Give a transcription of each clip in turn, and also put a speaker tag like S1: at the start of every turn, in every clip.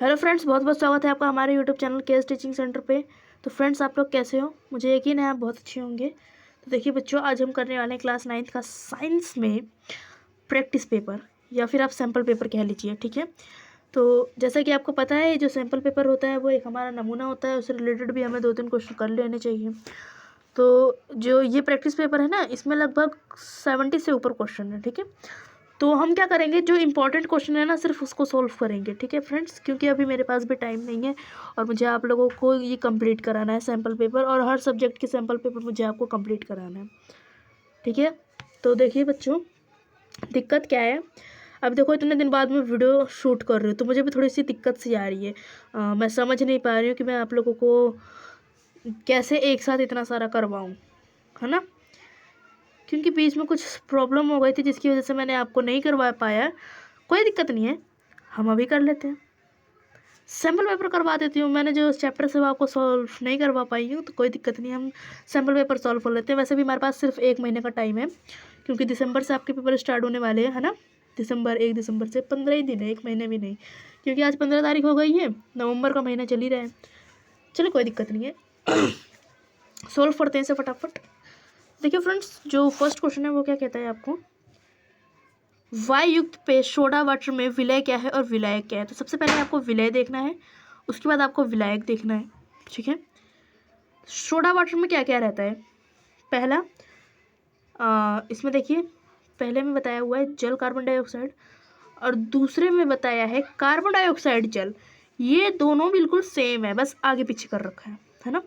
S1: Hello friends, बहुत बहुत स्वागत है आपका हमारे YouTube channel KS teaching centre पे। तो फ्रेंड्स, आप लोग कैसे हो? मुझे यकीन है आप बहुत अच्छे होंगे। तो देखिए बच्चों, आज हम करने वाले हैं क्लास 9th का साइंस में प्रैक्टिस पेपर, या फिर आप सैम्पल पेपर कह लीजिए। ठीक है, तो जैसा कि आपको पता है, जो सैम्पल पेपर होता है वो एक हमारा नमूना होता है। उससे रिलेटेड भी हमें 2-3 क्वेश्चन कर लेने चाहिए। तो जो ये प्रैक्टिस पेपर है ना, इसमें लगभग 70 से ऊपर क्वेश्चन है। ठीक है, तो हम क्या करेंगे, जो इंपॉर्टेंट क्वेश्चन है ना सिर्फ उसको सोल्व करेंगे। ठीक है फ्रेंड्स, क्योंकि अभी मेरे पास भी टाइम नहीं है और मुझे आप लोगों को ये कंप्लीट कराना है सैम्पल पेपर, और हर सब्जेक्ट के सैम्पल पेपर मुझे आपको कंप्लीट कराना है। ठीक है, तो देखिए बच्चों, दिक्कत क्या है। अब देखो, इतने दिन बाद मैं वीडियो शूट कर रही हूँ तो मुझे भी थोड़ी सी दिक्कत सी आ रही है। मैं समझ नहीं पा रही हूँ कि मैं आप लोगों को कैसे एक साथ इतना सारा करवाऊँ, है ना। क्योंकि बीच में कुछ प्रॉब्लम हो गई थी जिसकी वजह से मैंने आपको नहीं करवा पाया। कोई दिक्कत नहीं है, हम अभी कर लेते हैं। सैम्पल पेपर करवा देती हूँ। मैंने जो चैप्टर से वो आपको सॉल्व नहीं करवा पाई हूँ, तो कोई दिक्कत नहीं है, हम सैम्पल पेपर सॉल्व कर लेते हैं। वैसे भी हमारे पास सिर्फ 1 महीने का टाइम है, क्योंकि दिसंबर से आपके पेपर स्टार्ट होने वाले हैं, है ना। 1 दिसंबर से 15 ही दिन है, 1 महीने भी नहीं, क्योंकि आज 15 तारीख हो गई है। नवंबर का महीना चल ही रहा है। चलो कोई दिक्कत नहीं है, सोल्व करते हैं इसे फटाफट। देखिए फ्रेंड्स, जो फर्स्ट क्वेश्चन है वो क्या कहता है आपको, वायु युक्त पेय सोडा वाटर में विलय क्या है और विलायक क्या है। तो सबसे पहले आपको विलय देखना है, उसके बाद आपको विलायक देखना है। ठीक है, सोडा वाटर में क्या क्या रहता है। पहला, इसमें देखिए, पहले में बताया हुआ है जल कार्बन डाइऑक्साइड, और दूसरे में बताया है कार्बन डाइऑक्साइड जल। ये दोनों बिल्कुल सेम है, बस आगे पीछे कर रखा है ना।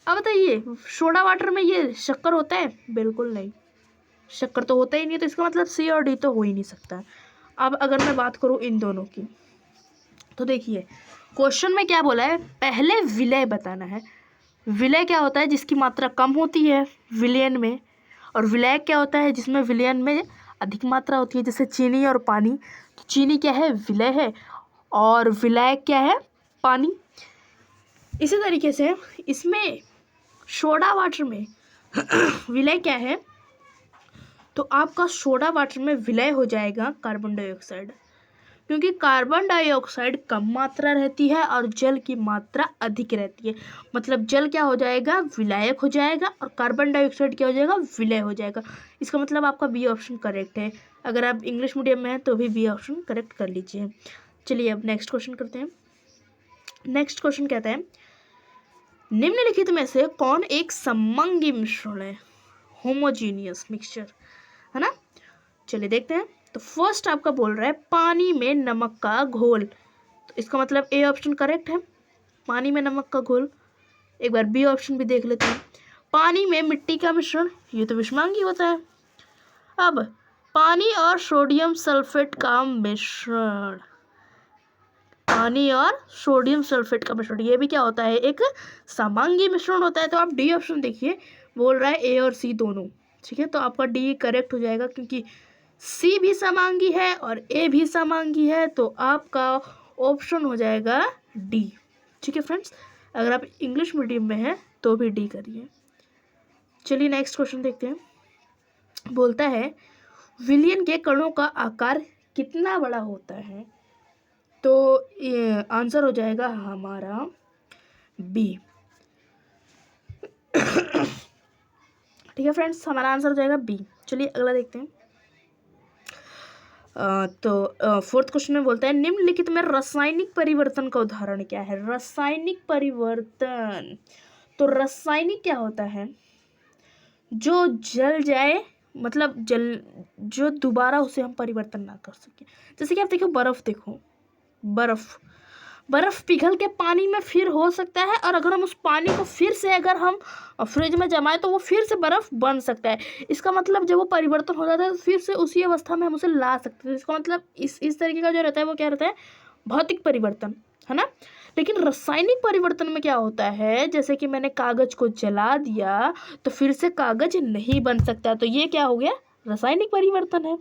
S1: अब बताइए, सोडा वाटर में ये शक्कर होता है? बिल्कुल नहीं, शक्कर तो होता ही नहीं है, तो इसका मतलब सी और डी तो हो ही नहीं सकता। अब अगर मैं बात करूँ इन दोनों की, तो देखिए क्वेश्चन में क्या बोला है, पहले विलय बताना है। विलय क्या होता है? जिसकी मात्रा कम होती है विलयन में। और विलायक क्या होता है? जिसमें विलयन में अधिक मात्रा होती है, जैसे चीनी और पानी। तो चीनी क्या है? विलय है, और विलायक क्या है? पानी। इसी तरीके से इसमें सोडा वाटर में विलय क्या है, तो आपका सोडा वाटर में विलय हो जाएगा कार्बन डाइऑक्साइड, क्योंकि कार्बन डाइऑक्साइड कम मात्रा रहती है और जल की मात्रा अधिक रहती है। मतलब जल क्या हो जाएगा? विलायक हो जाएगा, और कार्बन डाइऑक्साइड क्या हो जाएगा? विलय हो जाएगा। इसका मतलब आपका बी ऑप्शन करेक्ट है। अगर आप इंग्लिश मीडियम में हैं तो भी बी ऑप्शन करेक्ट कर लीजिए। चलिए अब नेक्स्ट क्वेश्चन करते हैं। नेक्स्ट क्वेश्चन कहता है, निम्नलिखित में से कौन एक समंगी मिश्रण है? होमोजीनियस मिक्सचर, है ना। चलिए देखते हैं। तो फर्स्ट आपका बोल रहा है पानी में नमक का घोल, तो इसका मतलब ए ऑप्शन करेक्ट है, पानी में नमक का घोल। एक बार बी ऑप्शन भी देख लेते हैं, पानी में मिट्टी का मिश्रण, ये तो विषमांगी होता है। अब पानी और सोडियम सल्फेट का मिश्रण, पानी और सोडियम सल्फेट का मिश्रण, ये भी क्या होता है? एक समांगी मिश्रण होता है। तो आप डी ऑप्शन देखिए, बोल रहा है ए और सी दोनों। ठीक है, तो आपका डी करेक्ट हो जाएगा, क्योंकि सी भी समांगी है और ए भी समांगी है, तो आपका ऑप्शन हो जाएगा डी। ठीक है फ्रेंड्स, अगर आप इंग्लिश मीडियम में हैं तो भी डी करिए। चलिए नेक्स्ट क्वेश्चन देखते हैं। बोलता है विलयन के कणों का आकार कितना बड़ा होता है? तो ये आंसर हो जाएगा हमारा बी। ठीक है फ्रेंड्स, हमारा आंसर हो जाएगा बी। चलिए अगला देखते हैं। तो फोर्थ क्वेश्चन में बोलता है निम्नलिखित में रासायनिक परिवर्तन का उदाहरण क्या है? रासायनिक परिवर्तन, तो रासायनिक क्या होता है? जो जल जाए, मतलब जल, जो दोबारा उसे हम परिवर्तन ना कर सके। जैसे कि आप देखो बर्फ, देखो बर्फ, बर्फ पिघल के पानी में फिर हो सकता है, और अगर हम उस पानी को फिर से अगर हम फ्रिज में जमाएं तो वो फिर से बर्फ बन सकता है। इसका मतलब जब वो परिवर्तन हो जाता है तो फिर से उसी अवस्था में हम उसे ला सकते हैं। इसका मतलब इस तरीके का जो रहता है वो क्या रहता है? भौतिक परिवर्तन, है ना। लेकिन रासायनिक परिवर्तन में क्या होता है, जैसे कि मैंने कागज को जला दिया तो फिर से कागज नहीं बन सकता, तो ये क्या हो गया? रासायनिक परिवर्तन है।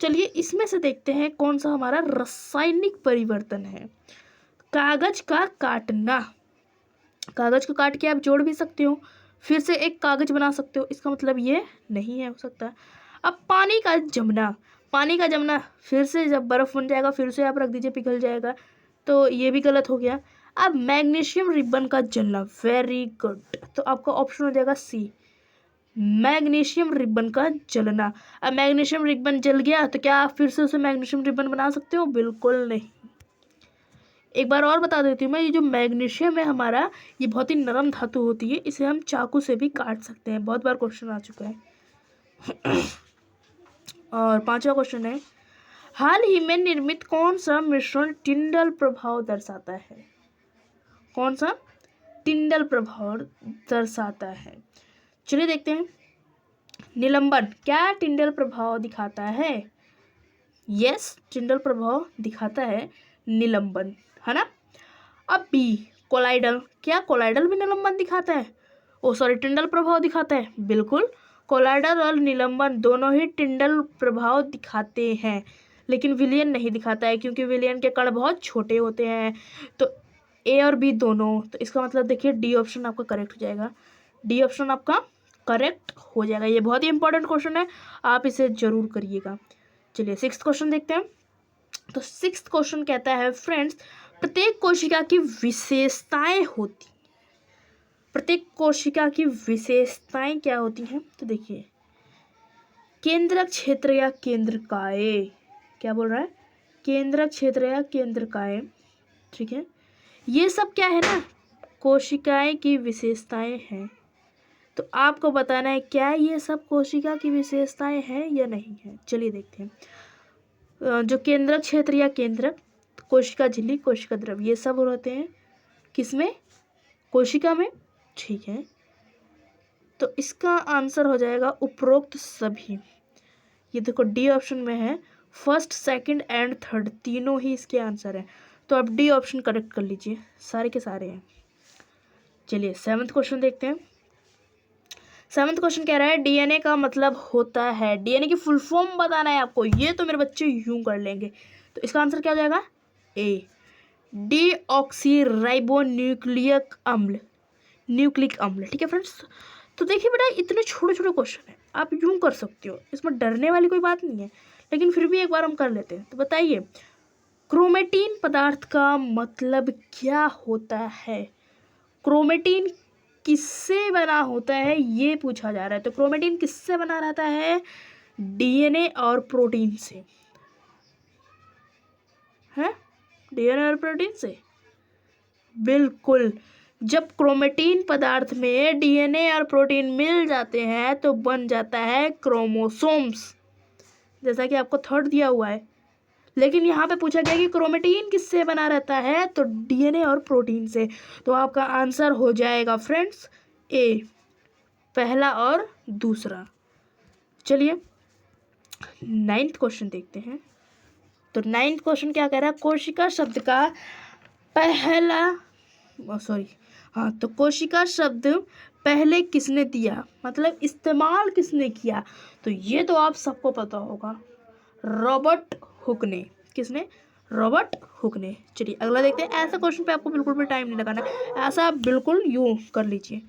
S1: चलिए इसमें से देखते हैं कौन सा हमारा रासायनिक परिवर्तन है। कागज का काटना, कागज को काट के आप जोड़ भी सकते हो, फिर से एक कागज बना सकते हो, इसका मतलब ये नहीं है हो सकता। अब पानी का जमना, पानी का जमना फिर से जब बर्फ बन जाएगा फिर से आप रख दीजिए, पिघल जाएगा, तो ये भी गलत हो गया। अब मैग्नीशियम रिबन का जलना, वेरी गुड, तो आपका ऑप्शन हो जाएगा सी, मैग्नीशियम रिबन का जलना। अब मैग्नीशियम रिबन जल गया तो क्या आप फिर से उसे मैग्नीशियम रिबन बना सकते हो? बिल्कुल नहीं। एक बार और बता देती हूँ मैं, ये जो मैग्नीशियम है हमारा, ये बहुत ही नरम धातु होती है, इसे हम चाकू से भी काट सकते हैं, बहुत बार क्वेश्चन आ चुका है। और 5वां क्वेश्चन है, हाल ही में निर्मित कौन सा मिश्रण टिंडल प्रभाव दर्शाता है? कौन सा टिंडल प्रभाव दर्शाता है? चलिए देखते हैं। निलंबन क्या टिंडल प्रभाव दिखाता है? यस, टिंडल प्रभाव दिखाता है निलंबन, है ना। अब बी, कोलाइडल, क्या कोलाइडल भी निलंबन दिखाता है? ओ सॉरी, टिंडल प्रभाव दिखाता है। बिल्कुल, कोलाइडल और निलंबन दोनों ही टिंडल प्रभाव दिखाते हैं, लेकिन विलयन नहीं दिखाता है, क्योंकि विलयन के कण बहुत छोटे होते हैं। तो ए और बी दोनों, तो इसका मतलब देखिए डी ऑप्शन आपका करेक्ट हो जाएगा। डी ऑप्शन आपका करेक्ट हो जाएगा। ये बहुत ही इंपॉर्टेंट क्वेश्चन है, आप इसे जरूर करिएगा। चलिए 6th क्वेश्चन देखते हैं। तो 6th क्वेश्चन कहता है फ्रेंड्स, प्रत्येक कोशिका की विशेषताएं होती, प्रत्येक कोशिका की विशेषताएं क्या होती हैं? तो देखिए, केंद्रक क्षेत्र या केंद्रकाय, क्या बोल रहा है? केंद्रक क्षेत्र या केंद्रकाय, ठीक है। ये सब क्या है ना, कोशिकाएं की विशेषताएं हैं। तो आपको बताना है क्या ये सब कोशिका की विशेषताएं हैं या नहीं है। चलिए देखते हैं। जो केंद्रक क्षेत्र या केंद्रक, कोशिका झिल्ली, कोशिका द्रव, ये सब रहते हैं किसमें? कोशिका में, ठीक है। तो इसका आंसर हो जाएगा उपरोक्त सभी। ये देखो डी ऑप्शन में है, फर्स्ट, सेकंड एंड थर्ड तीनों ही इसके आंसर है। तो आप डी ऑप्शन करेक्ट कर लीजिए, सारे के सारे हैं। चलिए 7th क्वेश्चन देखते हैं। 7th क्वेश्चन कह रहा है डीएनए का मतलब होता है, डीएनए की फुल फॉर्म बताना है आपको। ये तो मेरे बच्चे यूं कर लेंगे। तो इसका आंसर क्या हो जाएगा? ए, डीऑक्सीराइबो न्यूक्लिक अम्ल, न्यूक्लिक अम्ल, ठीक है फ्रेंड्स। तो देखिए बेटा, इतने छोटे छोटे क्वेश्चन है, आप यूं कर सकते हो, इसमें डरने वाली कोई बात नहीं है, लेकिन फिर भी एक बार हम कर लेते हैं। तो बताइए, क्रोमेटिन पदार्थ का मतलब क्या होता है? क्रोमेटिन किससे बना होता है ये पूछा जा रहा है। तो क्रोमेटिन किससे बना रहता है? डीएनए और प्रोटीन से, है, डीएनए और प्रोटीन से, बिल्कुल। जब क्रोमेटिन पदार्थ में डीएनए और प्रोटीन मिल जाते हैं तो बन जाता है क्रोमोसोम्स, जैसा कि आपको थर्ड दिया हुआ है। लेकिन यहाँ पे पूछा गया कि क्रोमेटिन किससे बना रहता है, तो डीएनए और प्रोटीन से। तो आपका आंसर हो जाएगा फ्रेंड्स ए, पहला और दूसरा। चलिए 9th क्वेश्चन देखते हैं। तो 9th क्वेश्चन क्या कह रहा है? कोशिका शब्द का पहला, सॉरी, हाँ, तो कोशिका शब्द पहले किसने दिया, मतलब इस्तेमाल किसने किया? तो ये तो आप सबको पता होगा, रॉबर्ट हुक ने। किसने? रॉबर्ट हुक ने। चलिए अगला देखते हैं। ऐसा क्वेश्चन पे आपको बिल्कुल भी टाइम नहीं लगाना, ऐसा आप बिल्कुल यूँ कर लीजिए।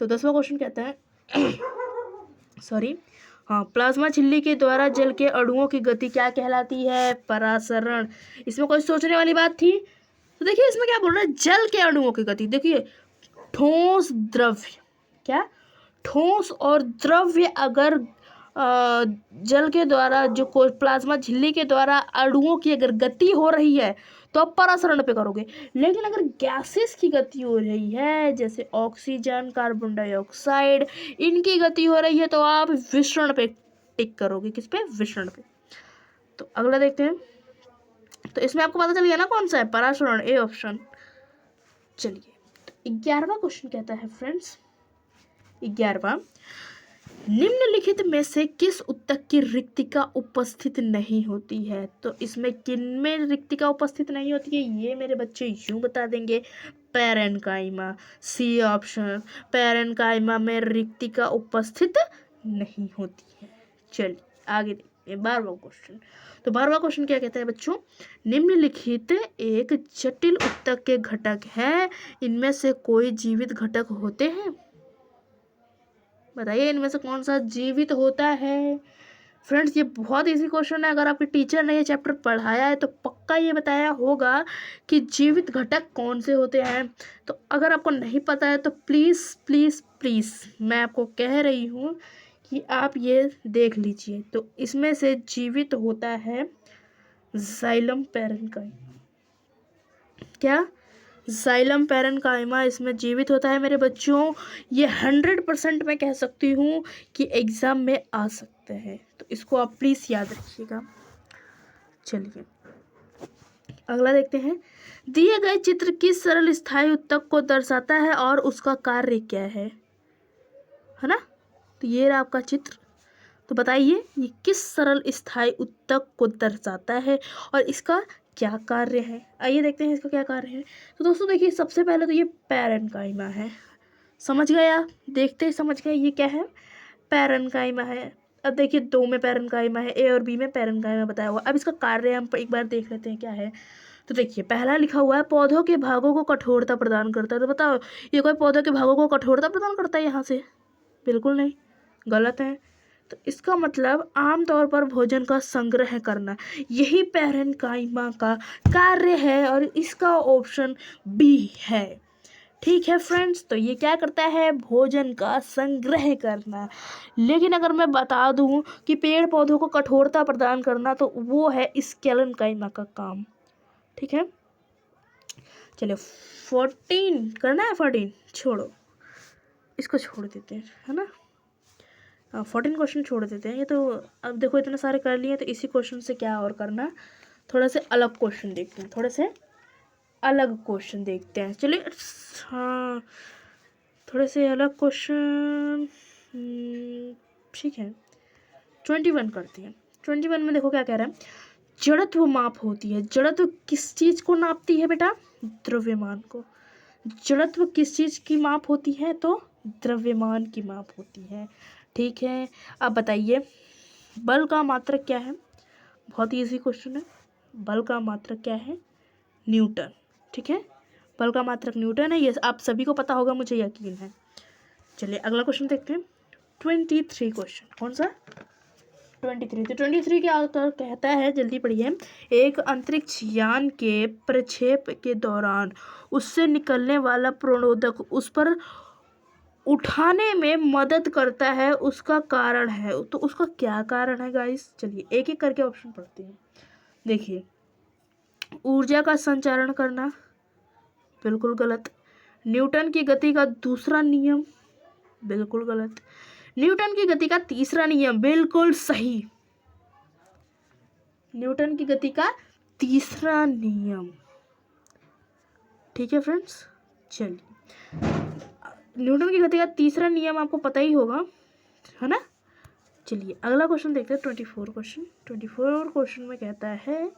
S1: तो 10वां क्वेश्चन कहता है सॉरी, हाँ, प्लाज्मा झिल्ली के द्वारा जल के अणुओं की गति क्या कहलाती है? परासरण। इसमें कोई सोचने वाली बात थी? तो देखिए इसमें क्या बोल रहा है, जल के अणुओं की गति। देखिए ठोस द्रव्य, क्या ठोस और द्रव्य अगर जल के द्वारा, जो प्लाज्मा झिल्ली के द्वारा अणुओं की अगर गति हो रही है तो आप परासरण पे करोगे। लेकिन अगर गैसेस की गति हो रही है, जैसे ऑक्सीजन, कार्बन डाइऑक्साइड, इनकी गति हो रही है, तो आप विसरण पे टिक करोगे। किस पे? विसरण पे। तो अगला देखते हैं। तो इसमें आपको पता चल गया ना कौन सा है? परासरण, ए ऑप्शन। चलिए 11वां क्वेश्चन कहता है फ्रेंड्स, 11वां, निम्नलिखित में से किस उत्तक की रिक्तिका उपस्थित नहीं होती है? तो इसमें किन में रिक्तिका उपस्थित नहीं होती है ये मेरे बच्चे यूं बता देंगे, पैरेन्काइमा, सी ऑप्शन, पैरेन्काइमा में रिक्तिका उपस्थित नहीं होती है। चलिए आगे देखते हैं 12वां क्वेश्चन। तो 12वां क्वेश्चन क्या कहता है बच्चों? निम्नलिखित एक जटिल उत्तक के घटक हैं, इनमें से कोई जीवित घटक होते हैं? बताइए इनमें से कौन सा जीवित होता है? फ्रेंड्स ये बहुत इजी क्वेश्चन है। अगर आपके टीचर ने ये चैप्टर पढ़ाया है तो पक्का ये बताया होगा कि जीवित घटक कौन से होते हैं। तो अगर आपको नहीं पता है तो प्लीज़ प्लीज़ प्लीज़ मैं आपको कह रही हूँ कि आप ये देख लीजिए। तो इसमें से जीवित होता है जाइलम पैरेन्काइमा। क्या? जाइलम पैरेन्काइमा इसमें जीवित होता है मेरे बच्चों। ये 100% मैं कह सकती हूँ कि एग्ज़ाम में आ सकते हैं, तो इसको आप प्लीज़ याद रखिएगा। चलिए अगला देखते हैं। दिए गए चित्र किस सरल स्थायी उत्तक को दर्शाता है और उसका कार्य क्या है ना? तो ये रहा आपका चित्र। तो बताइए ये किस सरल स्थायी उत्तक को दर्शाता है और इसका क्या कार्य है। आइए देखते हैं इसका क्या कार्य है। तो दोस्तों देखिए सबसे पहले तो ये पैरेन्काइमा है, समझ गए आप? देखते ही समझ गए ये क्या है, पैरेन्काइमा है। अब देखिए दो में पैरेन्काइमा है, ए और बी में पैरेन्काइमा बताया हुआ। अब इसका कार्य हम एक बार देख लेते हैं क्या है। तो देखिए पहला लिखा हुआ है पौधों के भागों को कठोरता प्रदान करता है। तो बताओ ये कोई पौधों के भागों को कठोरता प्रदान करता है यहाँ से? बिल्कुल नहीं, गलत है। तो इसका मतलब आमतौर पर भोजन का संग्रह करना, यही पैरेन्काइमा का कार्य है और इसका ऑप्शन बी है। ठीक है फ्रेंड्स, तो ये क्या करता है, भोजन का संग्रह करना। लेकिन अगर मैं बता दूं कि पेड़ पौधों को कठोरता प्रदान करना, तो वो है स्केलेन्काइमा का काम। ठीक है, चलिए 14 करना है। 14 छोड़ो, इसको छोड़ देते हैं, है ना। 14 क्वेश्चन छोड़ देते हैं। ये तो अब देखो इतने सारे कर लिए, तो इसी क्वेश्चन से क्या और करना, थोड़ा से अलग क्वेश्चन देखते हैं, थोड़े से अलग क्वेश्चन देखते हैं। चलिए हाँ, थोड़े से अलग क्वेश्चन, ठीक है 21 करते हैं। 21 में देखो क्या कह रहा है, जड़त्व माप होती है। जड़त्व किस चीज़ को नापती है बेटा? द्रव्यमान को। जड़त्व किस चीज़ की माप होती है? तो द्रव्यमान की माप होती है। ठीक है, अब बताइए बल का मात्रक क्या है? बहुत ही इजी क्वेश्चन है। बल का मात्रक क्या है? न्यूटन। ठीक है, बल का मात्रक न्यूटन है, ये आप सभी को पता होगा, मुझे यकीन है। चलिए अगला क्वेश्चन देखते हैं। 23 क्वेश्चन, कौन सा? 23। तो 23 क्या कहता है, जल्दी पढ़िए। एक अंतरिक्ष यान के प्रक्षेप के दौरान उससे निकलने वाला प्रणोदक उस पर उठाने में मदद करता है, उसका कारण है। तो उसका क्या कारण है गाइस? चलिए एक एक करके ऑप्शन पढ़ते हैं। देखिए ऊर्जा का संचारण करना, बिल्कुल गलत। न्यूटन की गति का दूसरा नियम, बिल्कुल गलत। न्यूटन की गति का तीसरा नियम, बिल्कुल सही। न्यूटन की गति का तीसरा नियम। ठीक है फ्रेंड्स, चलिए न्यूटन की गति का तीसरा नियम आपको पता ही होगा, है ना। चलिए अगला क्वेश्चन देखते हैं। 24 क्वेश्चन। 24 क्वेश्चन में कहता है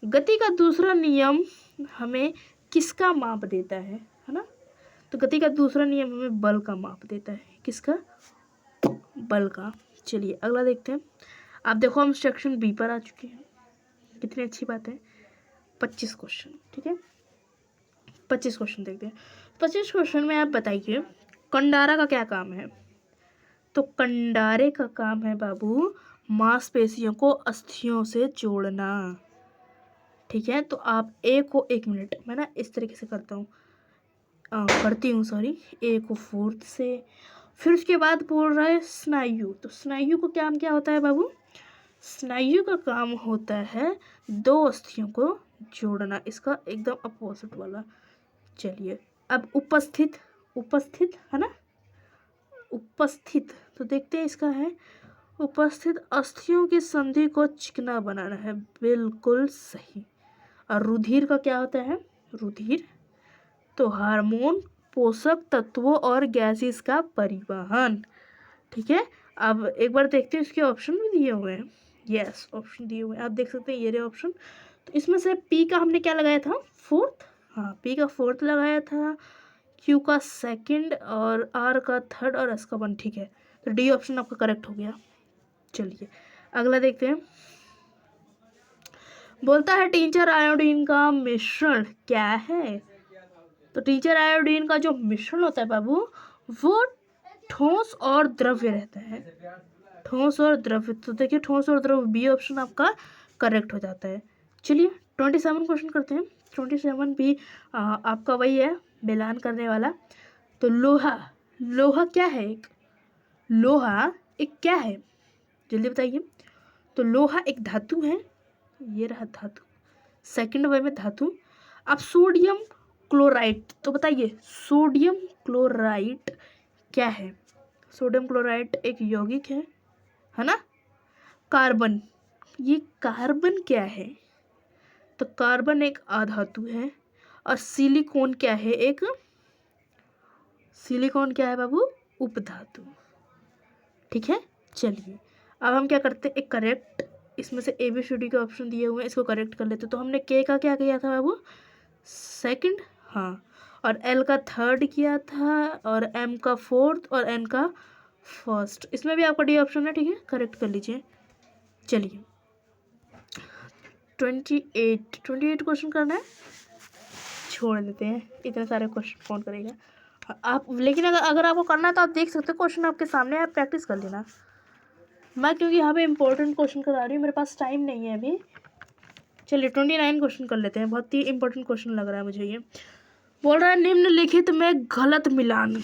S1: गति का दूसरा नियम हमें किसका माप देता है ना। तो गति का दूसरा नियम हमें बल का माप देता है। किसका? बल का। चलिए अगला देखते हैं। आप देखो हम सेक्शन बी पर आ चुके हैं, कितनी अच्छी बात है। 25 क्वेश्चन, ठीक है 25 क्वेश्चन देखते हैं। 25 क्वेश्चन में आप बताइए कंडारा का क्या काम है। तो कंडारे का काम है बाबू मांसपेशियों को अस्थियों से जोड़ना। ठीक है, तो आप ए को 1 मिनट मैं ना इस तरीके से करता हूँ, करती हूँ सॉरी। ए को 4th से, फिर उसके बाद बोल रहा है स्नायु। तो स्नायु को काम क्या होता है बाबू? स्नायु का काम होता है दो अस्थियों को जोड़ना, इसका एकदम अपोजिट वाला। चलिए अब उपस्थित, उपस्थित है ना, उपस्थित। तो देखते हैं इसका है उपस्थित अस्थियों की संधि को चिकना बनाना है, बिल्कुल सही। और रुधिर का क्या होता है? रुधिर तो हार्मोन, पोषक तत्वों और गैसेस का परिवहन। ठीक है, अब एक बार देखते हैं इसके ऑप्शन भी दिए हुए हैं। यस, ऑप्शन दिए हुए हैं, आप देख सकते हैं ये रहे ऑप्शन। तो इसमें से पी का हमने क्या लगाया था? 4th। हाँ, पी का 4th लगाया था, क्यू का 2nd और आर का 3rd और एस का 1। ठीक है, तो डी ऑप्शन आपका करेक्ट हो गया। चलिए अगला देखते हैं। बोलता है टीचर आयोडीन का मिश्रण क्या है। तो टीचर आयोडीन का जो मिश्रण होता है बाबू, वो ठोस और द्रव्य रहता है। ठोस और द्रव, तो देखिए ठोस और द्रव बी ऑप्शन आपका करेक्ट हो जाता है। चलिए 27 क्वेश्चन करते हैं। 27 भी आपका वही है, मिलान करने वाला। तो लोहा, लोहा क्या है? लोहा एक क्या है, जल्दी बताइए। तो लोहा एक धातु है, ये रहा धातु, सेकंड वे में धातु। अब सोडियम क्लोराइड, तो बताइए सोडियम क्लोराइड क्या है? सोडियम क्लोराइड एक यौगिक है ना। कार्बन, ये कार्बन क्या है? तो कार्बन एक अधातु है। और सिलिकॉन क्या है? एक सिलिकॉन क्या है बाबू? उपधातु। ठीक है, चलिए अब हम क्या करते हैं, एक करेक्ट, इसमें से ABCD के ऑप्शन दिए हुए हैं, इसको करेक्ट कर लेते। तो हमने K का क्या किया था बाबू? सेकंड, हाँ, और L का थर्ड किया था, और M का फोर्थ, और N का फर्स्ट। इसमें भी आपका D ऑप्शन है, ठीक है, करेक्ट कर लीजिए। चलिए 28 क्वेश्चन करना है, छोड़ देते हैं, इतने सारे क्वेश्चन कौन करेगा आप। लेकिन अगर आपको करना है तो आप देख सकते हो, क्वेश्चन आपके सामने, आप प्रैक्टिस कर लेना। मैं क्योंकि यहाँ पे इंपॉर्टेंट क्वेश्चन करा रही हूँ, मेरे पास टाइम नहीं है अभी। चलिए 29 क्वेश्चन कर लेते हैं, बहुत ही इंपॉर्टेंट क्वेश्चन लग रहा है मुझे ये। बोल रहा है निम्नलिखित में गलत मिलान,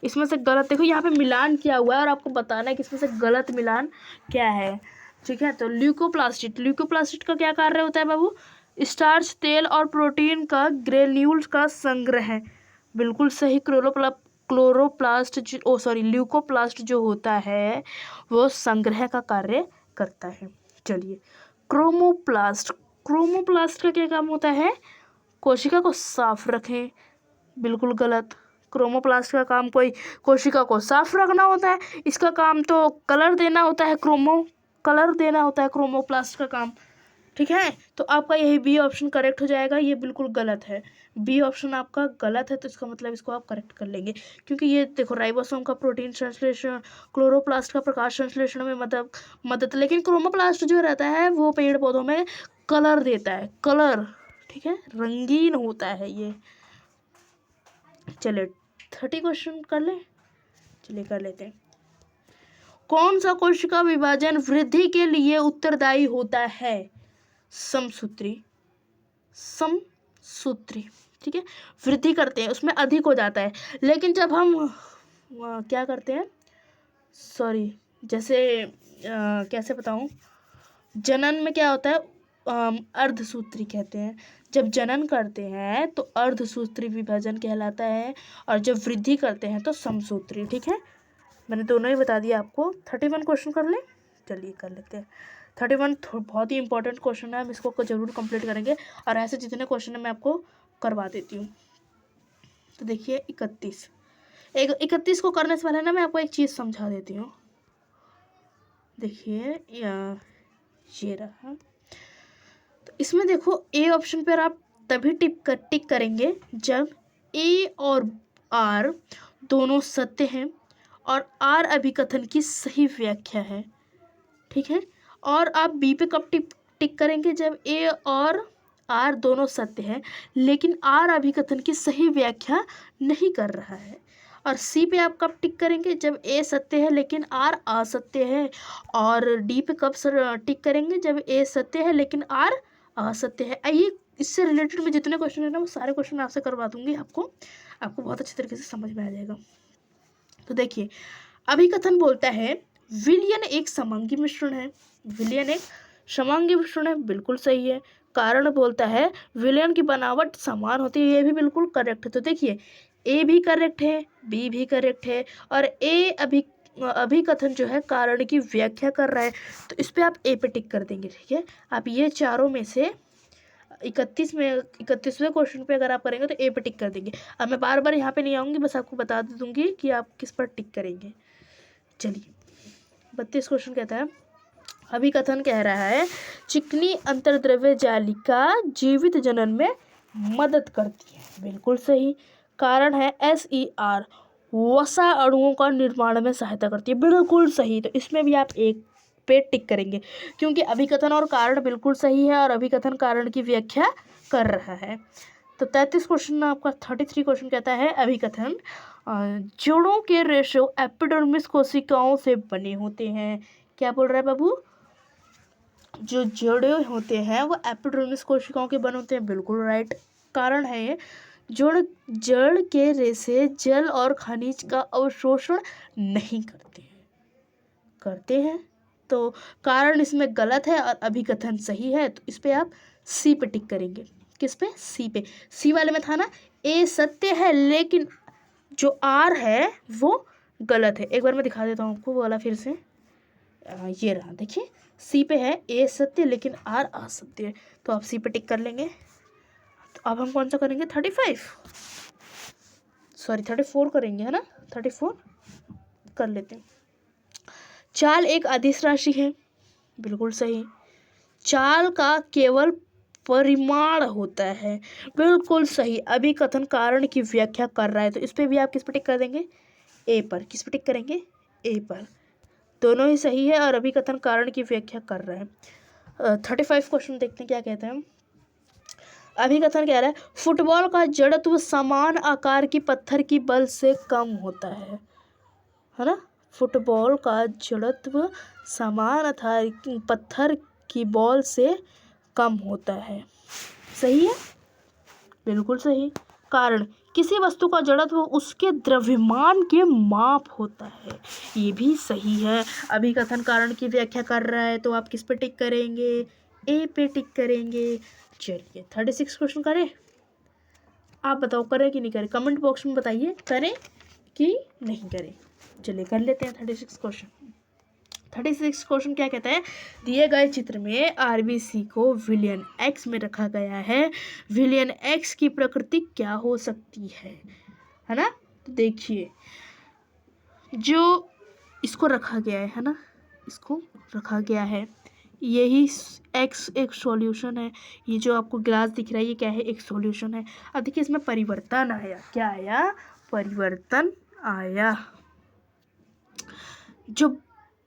S1: इसमें से गलत, देखो यहाँ पे मिलान किया हुआ है और आपको बताना है कि इसमें से गलत मिलान क्या है। ठीक है, तो ल्यूकोप्लास्टिड, ल्यूकोप्लास्टिड का क्या कार्य होता है बाबू? स्टार्च, तेल और प्रोटीन का ग्रेन्यूल्स का संग्रह है। बिल्कुल सही। क्लोरोप्लास्ट ल्यूकोप्लास्ट जो होता है वो संग्रह का कार्य करता है। चलिए क्रोमोप्लास्ट, क्रोमोप्लास्ट का क्या काम होता है? कोशिका को साफ रखें। बिल्कुल गलत। क्रोमोप्लास्ट का काम कोई कोशिका को साफ रखना होता है, इसका काम तो कलर देना होता है, कलर देना होता है क्रोमोप्लास्ट का काम। ठीक है, तो आपका यही बी ऑप्शन करेक्ट हो जाएगा, ये बिल्कुल गलत है। बी ऑप्शन आपका गलत है, तो इसका मतलब इसको आप करेक्ट कर लेंगे, क्योंकि ये देखो राइबोसोम का प्रोटीन संश्लेषण, क्लोरोप्लास्ट का प्रकाश संश्लेषण में मदद, लेकिन क्रोमोप्लास्ट जो रहता है वो पेड़ पौधों में कलर देता है, कलर। ठीक है, रंगीन होता है ये। चलिए 30 क्वेश्चन कर ले, चलिए कर लेते हैं। कौन सा कोशिका विभाजन वृद्धि के लिए उत्तरदायी होता है? समसूत्री, समसूत्री। ठीक है, वृद्धि करते हैं उसमें अधिक हो जाता है, लेकिन जब हम क्या करते हैं, सॉरी, जैसे कैसे बताऊं, जनन में क्या होता है, अर्धसूत्री कहते हैं। जब जनन करते हैं तो अर्धसूत्री विभाजन कहलाता है, और जब वृद्धि करते हैं तो समसूत्री। ठीक है, मैंने दोनों ही बता दिया आपको। 31 क्वेश्चन कर लें, चलिए कर लेते हैं। 31 बहुत ही इंपॉर्टेंट क्वेश्चन है, हम इसको जरूर कंप्लीट करेंगे, और ऐसे जितने क्वेश्चन है मैं आपको करवा देती हूँ। तो देखिए 31 को करने से पहले ना मैं आपको एक चीज़ समझा देती हूँ। देखिए ये रहा, तो इसमें देखो ए ऑप्शन पर आप तभी टिक करेंगे जब ए और आर दोनों सत्य हैं और आर अभिकथन की सही व्याख्या है। ठीक है, और आप बी पे कब टिक करेंगे? जब ए और आर दोनों सत्य है लेकिन आर अभिकथन की सही व्याख्या नहीं कर रहा है। और सी पे आप कब टिक करेंगे? जब ए सत्य है लेकिन आर असत्य है। और डी पे कब टिक करेंगे? जब ए सत्य है लेकिन आर असत्य है। आइए इससे रिलेटेड में जितने क्वेश्चन है ना वो सारे क्वेश्चन आपसे करवा दूंगी, आपको बहुत अच्छी तरीके से समझ में आ जाएगा। तो देखिए अभिकथन बोलता है विलयन एक समांगी मिश्रण है, विलयन एक समांगी मिश्रण है, बिल्कुल सही है। कारण बोलता है विलयन की बनावट समान होती है, ये भी बिल्कुल करेक्ट है। तो देखिए ए भी करेक्ट है, बी भी करेक्ट है, और ए अभिकथन जो है कारण की व्याख्या कर रहा है, तो इस पे आप ए पे टिक कर देंगे। ठीक है, आप ये चारों में से 31वें क्वेश्चन पे अगर आप करेंगे तो ए पे टिक कर देंगे। अब मैं बार बार यहाँ पे नहीं आऊँगी, बस आपको बता दूंगी कि आप किस पर टिक करेंगे। चलिए 32 क्वेश्चन कहता है, अभिकथन कह रहा है चिकनी अंतर्द्रव्य जालिका जीवित जनन में मदद करती है, बिल्कुल सही। कारण है SER वसा अणुओं का निर्माण में सहायता करती है, बिल्कुल सही। तो इसमें भी आप एक पे टिक करेंगे, क्योंकि अभिकथन और कारण बिल्कुल सही है और अभिकथन कारण की व्याख्या कर रहा है। तो 33 क्वेश्चन आपका 33 क्वेश्चन कहता है अभिकथन जड़ों के रेशे एपिडर्मिस कोशिकाओं से बने होते हैं। क्या बोल रहा है बाबू? जो जड़े होते हैं वो एपिडर्मिस कोशिकाओं के बने होते हैं। बिल्कुल राइट कारण है ये। जड़ के रेशे जल और खनिज का अवशोषण नहीं करते हैं। तो कारण इसमें गलत है और अभिकथन सही है, तो इस पे आप सी पे टिक करेंगे। किस पे? सी पे। सी वाले में था ना ए सत्य है लेकिन जो आर है वो गलत है। एक बार मैं दिखा देता हूँ आपको वो वाला फिर से। ये रहा, देखिए सी पे है ए सत्य लेकिन आर असत्य है, तो आप सी पे टिक कर लेंगे। तो अब हम कौन सा करेंगे? 34 करेंगे, है ना? 34 कर लेते हैं। चाल एक अदिश राशि है। बिल्कुल सही। चाल का केवल परिमाण होता है। बिल्कुल सही। अभिकथन कारण की व्याख्या कर रहा है, तो इस पे भी आप किस पे टिक कर देंगे? ए पर। किस पे टिक करेंगे? ए पर। दोनों ही सही है और अभिकथन कारण की व्याख्या कर रहा है। 35 क्वेश्चन देखते हैं क्या कहते हैं। अभिकथन कह रहा है फुटबॉल का जड़त्व समान आकार की पत्थर की बल से कम होता है ना? फुटबॉल का जड़त्व समान आकार की पत्थर की बॉल से कम होता है। सही है? बिल्कुल सही। कारण किसी वस्तु का जड़त्व उसके द्रव्यमान के माप होता है। ये भी सही है। अभिकथन कारण की व्याख्या कर रहा है, तो आप किस पे टिक करेंगे? ए पे टिक करेंगे। चलिए 36 क्वेश्चन करें। आप बताओ करें कि नहीं करें, कमेंट बॉक्स में बताइए करें कि नहीं करें। चलिए कर लेते हैं 36 क्वेश्चन। 36 क्वेश्चन क्या कहता है? दिए गए चित्र में आरबीसी को विलियन एक्स में रखा गया है। विलियन एक्स की प्रकृति क्या हो सकती है ना? तो देखिए जो इसको रखा गया है ना, इसको रखा गया है, यही एक्स एक सॉल्यूशन है। ये जो आपको गिलास दिख रहा है ये क्या है? एक सॉल्यूशन है। अब देखिए इसमें परिवर्तन आया। क्या आया? परिवर्तन आया। जो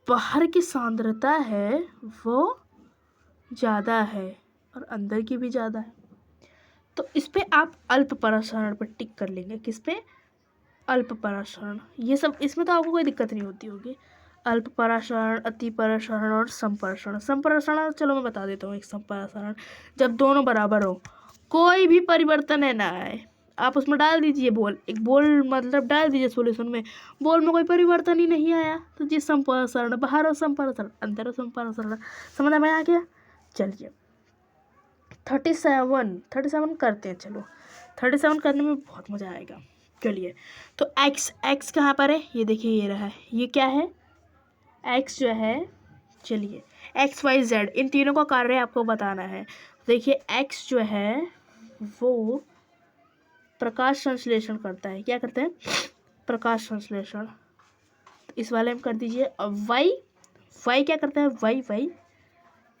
S1: बाहर की सांद्रता है वो ज़्यादा है और अंदर की भी ज़्यादा है, तो इस पे आप अल्प परासरण पर टिक कर लेंगे। किस पे? अल्प परासरण। ये सब इसमें तो आपको कोई दिक्कत नहीं होती होगी। अल्प परासरण, अति परासरण और संपरासरण। संपरासरण चलो मैं बता देता हूँ। एक संपरासरण जब दोनों बराबर हो, कोई भी परिवर्तन है ना आए, आप उसमें डाल दीजिए बोल, एक बोल मतलब डाल दीजिए सॉल्यूशन में, बोल में कोई परिवर्तन ही नहीं आया, तो जी संपरासरण। बाहर हो संपरासरण, अंदर हो संपरासरण। समझ में आ गया? चलिए 37 करते हैं। चलो 37 करने में बहुत मज़ा आएगा। चलिए तो एक्स कहाँ पर है? ये देखिए ये रहा है। ये क्या है? एक्स जो है, चलिए एक्स वाई जेड इन तीनों का कार्य आपको बताना है। देखिए एक्स जो है वो प्रकाश संश्लेषण करता है। क्या करते हैं? प्रकाश संश्लेषण। तो इस वाले में कर दीजिए। अब वाई क्या करता है? वाई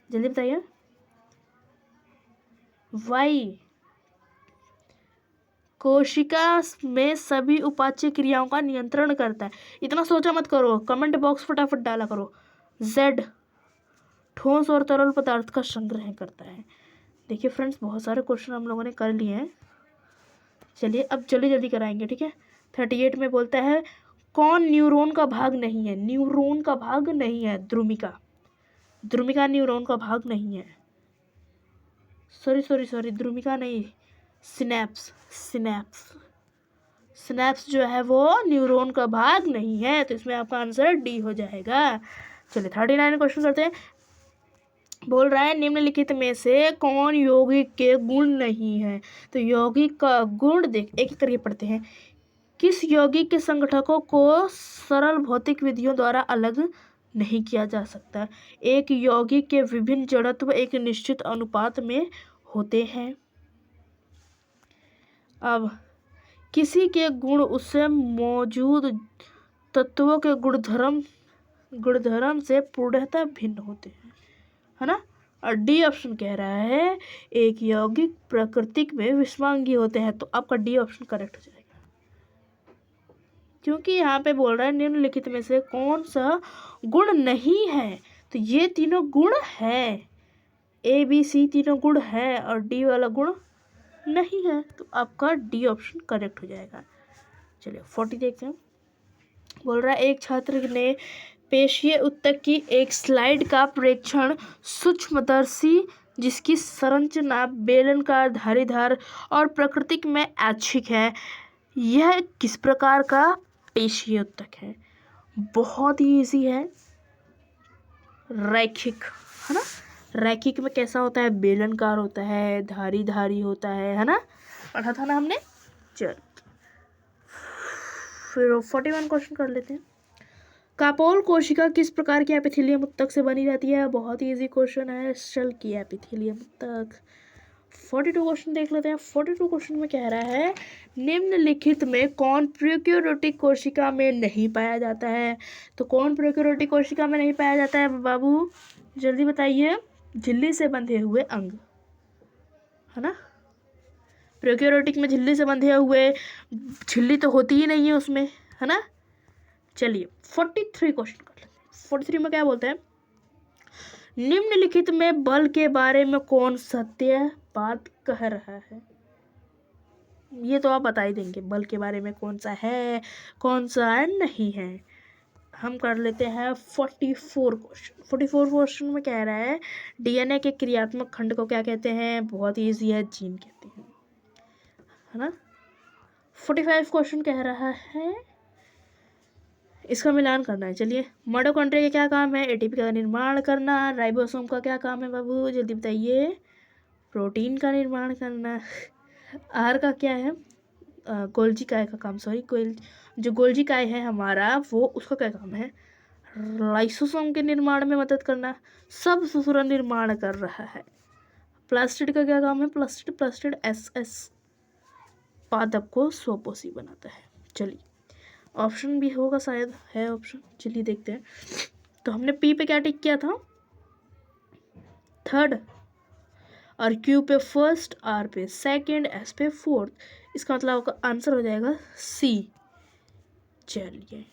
S1: जल्दी बताइए। वाई कोशिका में सभी उपाच्य क्रियाओं का नियंत्रण करता है। इतना सोचा मत करो, कमेंट बॉक्स फटाफट डाला करो। जेड ठोस और तरल पदार्थ का संग्रह करता है। देखिए फ्रेंड्स बहुत सारे क्वेश्चन हम लोगों ने कर लिए हैं। चलिए अब जल्दी कराएंगे, ठीक है। 38 में बोलता है कौन न्यूरॉन का भाग नहीं है? न्यूरॉन का भाग नहीं है द्रुमिका न्यूरॉन का भाग नहीं है। सॉरी द्रुमिका नहीं, सिनेप्स जो है वो न्यूरॉन का भाग नहीं है, तो इसमें आपका आंसर डी हो जाएगा। चलिए 39 क्वेश्चन करते हैं। बोल रहा है निम्नलिखित में से कौन यौगिक के गुण नहीं है? तो यौगिक का गुण देख एक एक करके पढ़ते हैं। किस यौगिक के संगठकों को सरल भौतिक विधियों द्वारा अलग नहीं किया जा सकता? एक यौगिक के विभिन्न जड़त्व एक निश्चित अनुपात में होते हैं। अब किसी के गुण उससे मौजूद तत्वों के गुणधर्म से पूर्णतः भिन्न होते हैं, है ना? और डी ऑप्शन कह रहा है एक यौगिक प्राकृतिक में विषमांगी होते हैं, तो आपका डी ऑप्शन करेक्ट हो जाएगा। क्योंकि यहाँ पे बोल रहा है निम्नलिखित में से कौन सा गुण नहीं है, तो ये तीनों गुण है, ए बी सी तीनों गुण है और डी वाला गुण नहीं है, तो आपका डी ऑप्शन करेक्ट हो जाएगा। चलिए 40 देखते हैं। बोल रहा है एक छात्र ने पेशीय ऊतक की एक स्लाइड का प्रेक्षण सूक्ष्मदर्शी जिसकी संरचना बेलनाकार धारीदार और प्रकृति में ऐच्छिक है, यह किस प्रकार का पेशीय ऊतक है। बहुत ही इजी है, रैखिक है ना। रैखिक में कैसा होता है, बेलनाकार होता है, धारी होता है ना, पढ़ा था ना हमने। चल फिर 41 क्वेश्चन कर लेते हैं। कापोल कोशिका किस प्रकार की एपिथेलियम ऊतक से बनी रहती है। बहुत ही इजी क्वेश्चन है, सेल की एपिथेलियम ऊतक। 42 क्वेश्चन देख लेते हैं। 42 क्वेश्चन में कह रहा है निम्नलिखित में कौन प्रोकैरियोटिक कोशिका में नहीं पाया जाता है। तो कौन प्रोकैरियोटिक कोशिका में नहीं पाया जाता है बाबू, जल्दी बताइए। झिल्ली से बंधे हुए अंग है ना। प्रोकैरियोटिक में झिल्ली से बंधे हुए, झिल्ली तो होती ही नहीं है उसमें, है ना। चलिए 43 क्वेश्चन कर लेते हैं। 43 में क्या बोलते हैं, निम्नलिखित में बल के बारे में कौन सत्य बात कह रहा है। ये तो आप बता ही देंगे, बल के बारे में कौन सा है कौन सा नहीं है। हम कर लेते हैं 44 क्वेश्चन। 44 क्वेश्चन में कह रहा है डीएनए के क्रियात्मक खंड को क्या कहते हैं। बहुत ईजी है, जीन कहते हैं, है ना। 45 क्वेश्चन कह रहा है इसका मिलान करना है। चलिए माइटोकॉन्ड्रिया का क्या काम है, एटीपी का निर्माण करना। राइबोसोम का क्या काम है बाबू, जल्दी बताइए। प्रोटीन का निर्माण करना। आहार का क्या है, गोल्जी काय का काम, सॉरी जो गोल्जी काय है हमारा वो, उसका क्या काम है, लाइसोसोम के निर्माण में मदद करना। सब सूत्र निर्माण कर रहा है। प्लास्टिड का क्या काम है, प्लास्टिड एस पादप को स्वपोषी बनाता है। चलिए ऑप्शन भी होगा शायद, है ऑप्शन, चलिए देखते हैं। तो हमने पी पे क्या टिक किया था, थर्ड, और क्यू पे फर्स्ट, आर पे सेकंड, एस पे फोर्थ। इसका मतलब आंसर हो जाएगा सी। चलिए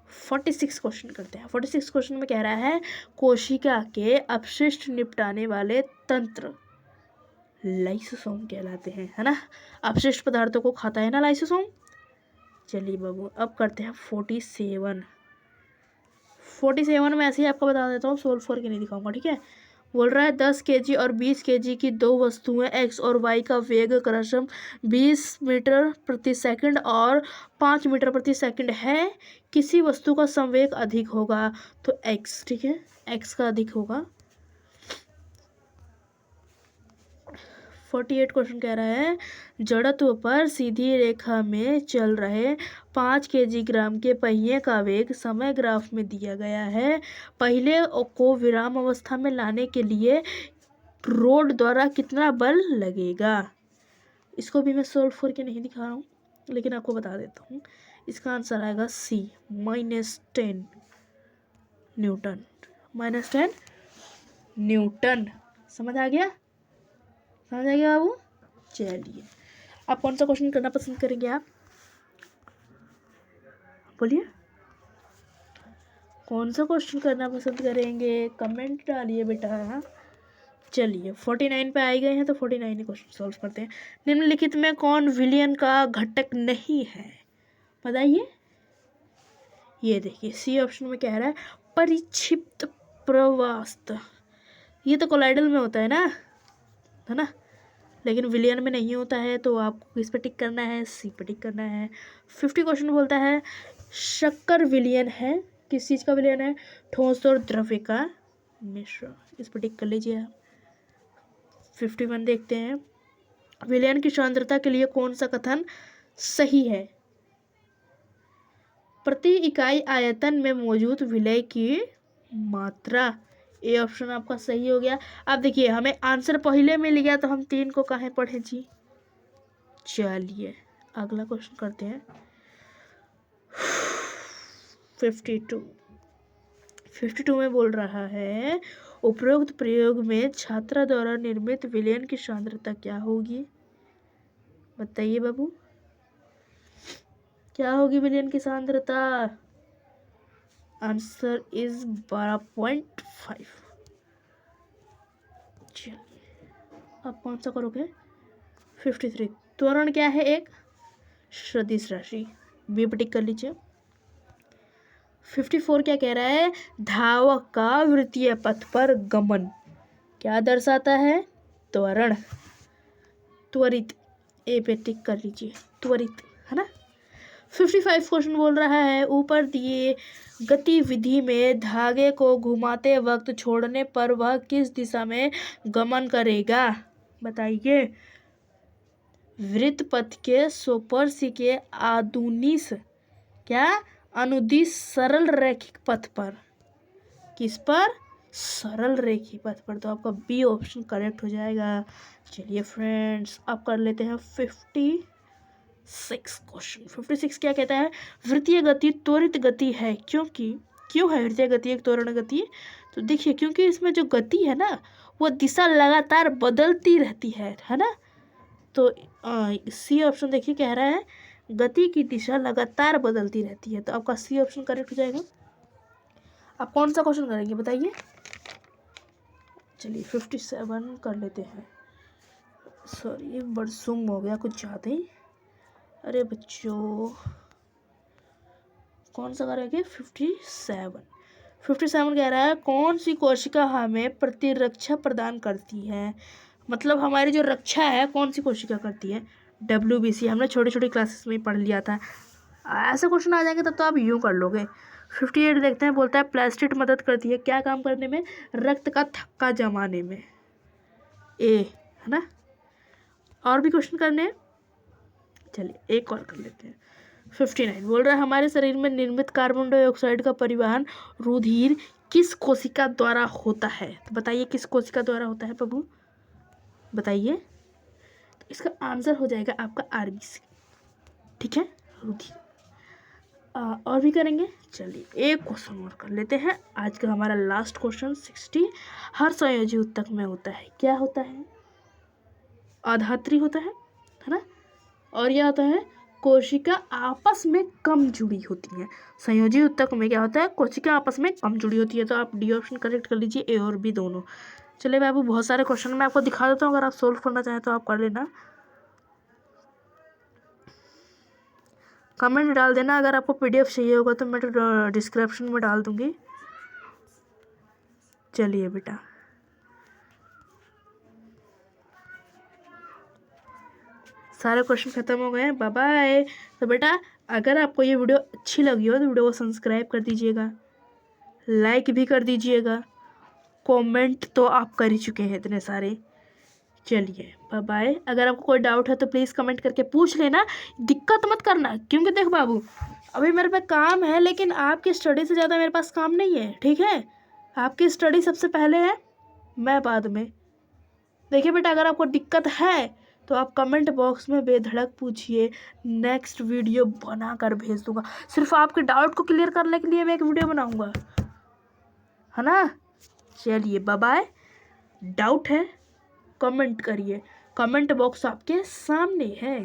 S1: 46 क्वेश्चन करते हैं। 46 क्वेश्चन में कह रहा है कोशिका के अपशिष्ट निपटाने वाले तंत्र लाइसोसोम कहलाते हैं, है ना। अपशिष्ट पदार्थों को खाता है ना लाइसोसोम। चलिए बाबू अब करते हैं 47 में ऐसे ही आपको बता देता हूँ, सोल्व करके नहीं दिखाऊंगा, ठीक है। बोल रहा है 10 kg और 20 kg की दो वस्तुएं एक्स और वाई का वेग क्रमशः 20 मीटर प्रति सेकंड और 5 मीटर प्रति सेकंड है, किसी वस्तु का संवेग अधिक होगा तो एक्स, ठीक है, एक्स का अधिक होगा। 48 क्वेश्चन कह रहा है जड़त्व पर सीधी रेखा में चल रहे 5 kg के पहिए का वेग समय ग्राफ में दिया गया है। पहले को विराम अवस्था में लाने के लिए रोड द्वारा कितना बल लगेगा। इसको भी मैं सोल्व करके नहीं दिखा रहा हूँ, लेकिन आपको बता देता हूँ। इसका आंसर आएगा सी, -10 न्यूटन। -10 न्यूटन। समझ आ गया, समझ आ गया बाबू। चलिए आप कौन सा क्वेश्चन करना पसंद करेंगे, आप बोलिए, कौन सा क्वेश्चन करना पसंद करेंगे, कमेंट डालिए बेटा। चलिए 49 पे आ गए हैं, तो 49 क्वेश्चन सॉल्व करते हैं। निम्नलिखित में कौन विलयन का घटक नहीं है, बताइए। ये देखिए सी ऑप्शन में कह रहा है परिक्षिप्त प्रवास्त। ये तो कोलाइडल में होता है ना, लेकिन विलियन में नहीं होता है, तो आपको किस पे टिक करना है, सी पे टिक करना है। 50 क्वेश्चन बोलता है शक्कर विलियन है, किस चीज़ का विलियन है, ठोस और द्रव्य का मिश्रण, इस पे टिक कर लीजिए आप। 51 देखते हैं विलियन की सांद्रता के लिए कौन सा कथन सही है। प्रति इकाई आयतन में मौजूद विलय की मात्रा, ए ऑप्शन आपका सही हो गया। अब देखिए हमें आंसर पहले मिल गया, तो हम 3 को काहे पढ़े जी। चलिए अगला क्वेश्चन करते हैं। 52 में बोल रहा है उपरोक्त प्रयोग में छात्रा द्वारा निर्मित विलयन की सांद्रता क्या होगी, बताइए बाबू, क्या होगी विलयन की सांद्रता। Answer is 12.5। चलिए आप कौन सा करोगे, 53। त्वरण क्या है, एक सदिश राशि, बी पर टिक कर लीजिए। 54 क्या कह रहा है, धावक का वृत्तीय पथ पर गमन क्या दर्शाता है, त्वरण, त्वरित, ए पे टिक कर लीजिए, त्वरित, है ना। 55 क्वेश्चन बोल रहा है, ऊपर दिए गतिविधि में धागे को घुमाते वक्त छोड़ने पर वह किस दिशा में गमन करेगा, बताइए। वृत्त पथ के सोपर्शी के आदुनिस क्या, अनुदिश सरल रैखिक पथ पर, किस पर, सरल रेखी पथ पर, तो आपका बी ऑप्शन करेक्ट हो जाएगा। चलिए फ्रेंड्स, अब कर लेते हैं 56 क्वेश्चन। 56 क्या कहता है, वृत्तीय गति त्वरित गति है, क्योंकि, क्यों है वृत्तीय गति एक त्वरण गति, तो देखिए क्योंकि इसमें जो गति है ना वो दिशा लगातार बदलती रहती है ना। तो सी ऑप्शन देखिए कह रहा है गति की दिशा लगातार बदलती रहती है, तो आपका सी ऑप्शन करेक्ट हो जाएगा। आप कौन सा क्वेश्चन करेंगे बताइए। चलिए 57 कर लेते हैं। सॉरी बरसुम हो गया कुछ ज़्यादा ही। अरे बच्चों कौन सा करेंगे, 57 कह रहा है कौन सी कोशिका हमें प्रतिरक्षा प्रदान करती है, मतलब हमारी जो रक्षा है कौन सी कोशिका करती है, WBC, हमने छोटी छोटी क्लासेस में पढ़ लिया था। ऐसे क्वेश्चन आ जाएंगे तब तो आप यूँ कर लोगे। 58 देखते हैं, बोलता है प्लास्टिड मदद करती है क्या काम करने में, रक्त का थक्का जमाने में, ए, है ना। और भी क्वेश्चन करने हैं, चलिए एक और कर लेते हैं। 59 बोल रहा है हमारे शरीर में निर्मित कार्बन डाइऑक्साइड का परिवहन रुधिर किस कोशिका द्वारा होता है, तो बताइए किस कोशिका द्वारा होता है प्रभु, बताइए। तो इसका आंसर हो जाएगा आपका RBC, ठीक है, रुधिर। और भी करेंगे, चलिए एक क्वेश्चन और कर लेते हैं, आज का हमारा लास्ट क्वेश्चन 60। हर संयोजी ऊतक में होता है, क्या होता है, आधात्री होता है ना। और यह होता है कोशिका आपस में कम जुड़ी होती हैं, संयोजी ऊतक में क्या होता है, कोशिका आपस में कम जुड़ी होती है, तो आप डी ऑप्शन करेक्ट कर लीजिए, ए और बी दोनों। चलिए बाबू बहुत सारे क्वेश्चन मैं आपको दिखा देता हूँ, अगर आप सोल्व करना चाहें तो आप कर लेना, कमेंट डाल देना। अगर आपको PDF चाहिए होगा तो मैं डिस्क्रिप्शन में डाल दूंगी। चलिए बेटा, सारे क्वेश्चन खत्म हो गए हैं, बाय बाय। तो बेटा अगर आपको ये वीडियो अच्छी लगी हो तो वीडियो को सब्सक्राइब कर दीजिएगा, लाइक भी कर दीजिएगा, कमेंट तो आप कर ही चुके हैं इतने सारे। चलिए बाय बाय। अगर आपको कोई डाउट है तो प्लीज़ कमेंट करके पूछ लेना, दिक्कत मत करना, क्योंकि देख बाबू अभी मेरे पे काम है, लेकिन आपकी स्टडी से ज़्यादा मेरे पास काम नहीं है, ठीक है। आपकी स्टडी सबसे पहले है, मैं बाद में। देखिए बेटा अगर आपको दिक्कत है तो आप कमेंट बॉक्स में बेधड़क पूछिए, नेक्स्ट वीडियो बना कर भेज दूंगा। सिर्फ आपके डाउट को क्लियर करने के लिए मैं एक वीडियो बनाऊंगा, है ना। चलिए बाय बाय। डाउट है कमेंट करिए, कमेंट बॉक्स आपके सामने है।